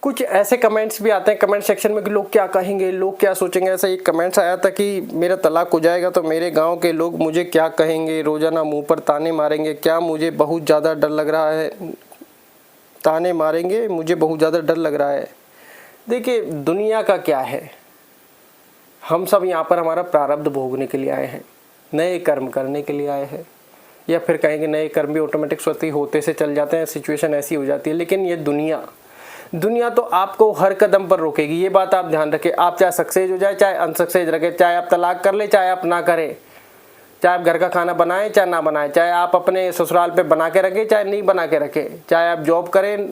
कुछ ऐसे कमेंट्स भी आते हैं कमेंट सेक्शन में कि लोग क्या कहेंगे, लोग क्या सोचेंगे। ऐसा एक कमेंट्स आया था कि मेरा तलाक हो जाएगा तो मेरे गांव के लोग मुझे क्या कहेंगे, रोज़ाना मुंह पर ताने मारेंगे, क्या मुझे बहुत ज़्यादा डर लग रहा है, ताने मारेंगे, मुझे बहुत ज़्यादा डर लग रहा है। देखिए दुनिया का क्या है, हम सब यहाँ पर हमारा प्रारब्ध भोगने के लिए आए हैं, नए कर्म करने के लिए आए हैं, या फिर कहेंगे नए कर्म भी ऑटोमेटिक स्वतः होते से चल जाते हैं, सिचुएशन ऐसी हो जाती है। लेकिन ये दुनिया तो आपको हर कदम पर रोकेगी, ये बात आप ध्यान रखें। आप चाहे सक्सेस हो जाए चाहे अनसक्सेस रखे, चाहे आप तलाक कर ले चाहे आप ना करें, चाहे आप घर का खाना बनाएं चाहे ना बनाएं, चाहे आप अपने ससुराल पे बना के रखें चाहे नहीं बना के रखें, चाहे आप जॉब करें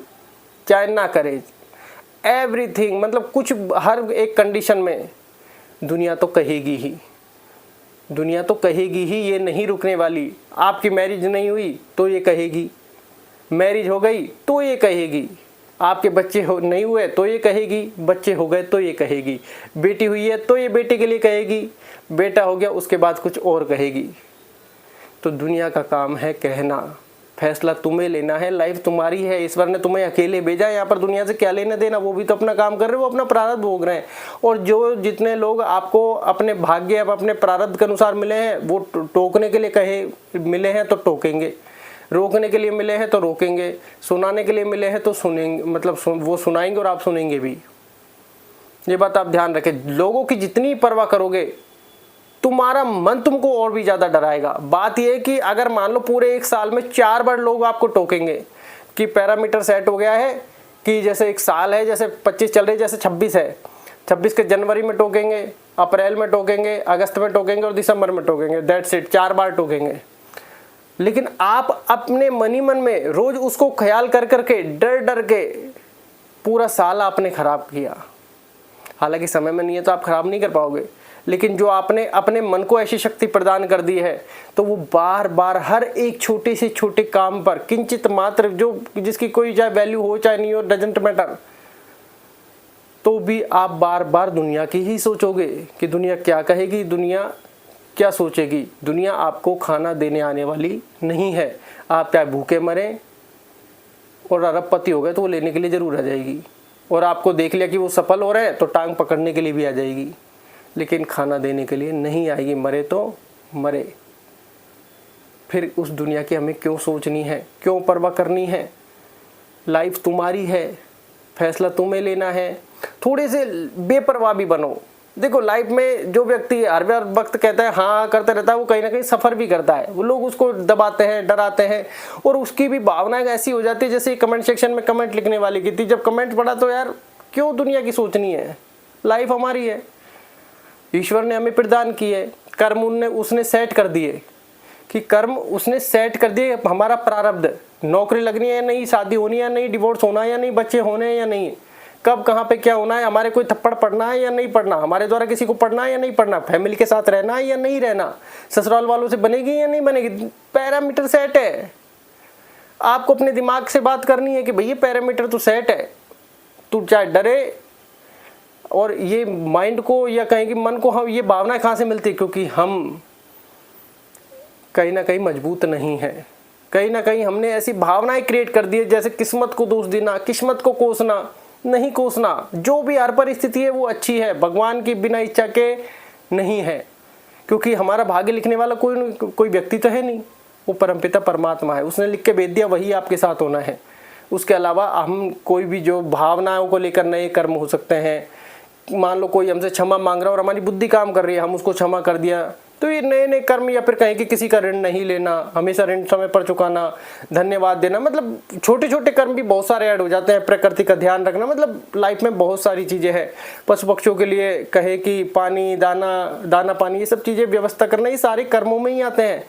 चाहे ना करें, एवरीथिंग, मतलब कुछ हर एक कंडीशन में दुनिया तो कहेगी ही, दुनिया तो कहेगी ही, ये नहीं रुकने वाली। आपकी मैरिज नहीं हुई तो ये कहेगी, मैरिज हो गई तो ये कहेगी, आपके बच्चे नहीं हुए तो ये कहेगी, बच्चे हो गए तो ये कहेगी, बेटी हुई है तो ये बेटे के लिए कहेगी, बेटा हो गया उसके बाद कुछ और कहेगी। तो दुनिया का काम है कहना, फैसला तुम्हें लेना है, लाइफ तुम्हारी है। ईश्वर ने तुम्हें अकेले भेजा है यहाँ पर, दुनिया से क्या लेना देना, वो भी तो अपना काम कर रहे हैं, वो अपना प्रारब्ध भोग रहे हैं। और जो जितने लोग आपको अपने भाग्य अब अपने प्रारब्ध के अनुसार मिले हैं, वो टोकने के लिए कहे मिले हैं तो टोकेंगे, रोकने के लिए मिले हैं तो रोकेंगे, सुनाने के लिए मिले हैं तो सुनेंगे, मतलब वो सुनाएंगे और आप सुनेंगे भी। ये बात आप ध्यान रखें। लोगों की जितनी परवाह करोगे तुम्हारा मन तुमको और भी ज़्यादा डराएगा। बात यह है कि अगर मान लो पूरे एक साल में 4 बार लोग आपको टोकेंगे कि पैरामीटर सेट हो गया है, कि जैसे एक साल है, जैसे 25 चल रही है, जैसे 26 है, 26 के जनवरी में टोकेंगे, अप्रैल में टोकेंगे, अगस्त में टोकेंगे और दिसंबर में टोकेंगे, दैट्स इट, 4 बार टोकेंगे। लेकिन आप अपने मन ही मन में रोज उसको ख्याल कर करके डर डर के पूरा साल आपने खराब किया। हालांकि समय में नहीं है तो आप खराब नहीं कर पाओगे, लेकिन जो आपने अपने मन को ऐसी शक्ति प्रदान कर दी है तो वो बार बार हर एक छोटे से छोटे काम पर किंचित मात्र, जो जिसकी कोई चाहे वैल्यू हो चाहे नहीं हो, डजंट मैटर, तो भी आप बार बार दुनिया की ही सोचोगे कि दुनिया क्या कहेगी, दुनिया क्या सोचेगी। दुनिया आपको खाना देने आने वाली नहीं है। आप चाहे भूखे मरें और अरबपति हो गए तो वो लेने के लिए जरूर आ जाएगी, और आपको देख लिया कि वो सफल हो रहे हैं तो टांग पकड़ने के लिए भी आ जाएगी, लेकिन खाना देने के लिए नहीं आएगी। मरे तो मरे। फिर उस दुनिया की हमें क्यों सोचनी है, क्यों परवाह करनी है? लाइफ तुम्हारी है, फैसला तुम्हें लेना है। थोड़े से बेपरवाह भी बनो। देखो लाइफ में जो व्यक्ति हर वक्त कहता है हाँ करते रहता है, वो कहीं ना कहीं सफ़र भी करता है। वो लोग उसको दबाते हैं, डराते हैं, और उसकी भी भावनाएं ऐसी हो जाती है जैसे कमेंट सेक्शन में कमेंट लिखने वाली की थी। जब कमेंट पढ़ा तो यार क्यों दुनिया की सोचनी है, लाइफ हमारी है, ईश्वर ने हमें प्रदान की है, कर्म उसने सेट कर दिए, कि कर्म उसने सेट कर दिए। हमारा प्रारब्ध, नौकरी लगनी है या नहीं, शादी होनी है या नहीं, डिवोर्स होना है या नहीं, बच्चे होने हैं या नहीं, कब कहाँ पे क्या होना है, हमारे कोई थप्पड़ पड़ना है या नहीं पड़ना, हमारे द्वारा किसी को पढ़ना है या नहीं पढ़ना, फैमिली के साथ रहना है या नहीं रहना, ससुराल वालों से बनेगी या नहीं बनेगी, पैरामीटर सेट है। आपको अपने दिमाग से बात करनी है कि भैया पैरामीटर तो सेट है, तू चाहे डरे। और ये माइंड को या कहेंगे मन को हम ये भावनाएं कहाँ से मिलती है? क्योंकि हम कहीं ना कहीं मजबूत नहीं है, कहीं ना कहीं हमने ऐसी भावनाएं क्रिएट कर दी है, जैसे किस्मत को दोष देना, किस्मत को कोसना, नहीं कोसना। जो भी हर परिस्थिति है वो अच्छी है, भगवान की बिना इच्छा के नहीं है, क्योंकि हमारा भाग्य लिखने वाला कोई व्यक्ति तो है नहीं, वो परमपिता परमात्मा है, उसने लिख के भेज दिया, वही आपके साथ होना है। उसके अलावा हम कोई भी जो भावनाओं को लेकर नए कर्म हो सकते हैं, मान लो कोई हमसे क्षमा मांग रहा है और हमारी बुद्धि काम कर रही है, हम उसको क्षमा कर दिया, तो ये नए नए कर्म, या फिर कहें कि किसी का ऋण नहीं लेना, हमेशा ऋण समय पर चुकाना, धन्यवाद देना, मतलब छोटे छोटे कर्म भी बहुत सारे ऐड हो जाते हैं। प्रकृति का ध्यान रखना, मतलब लाइफ में बहुत सारी चीज़ें हैं। पशु पक्षियों के लिए कहे कि पानी, दाना पानी, ये सब चीज़ें व्यवस्था करना, ये सारे कर्मों में ही आते हैं।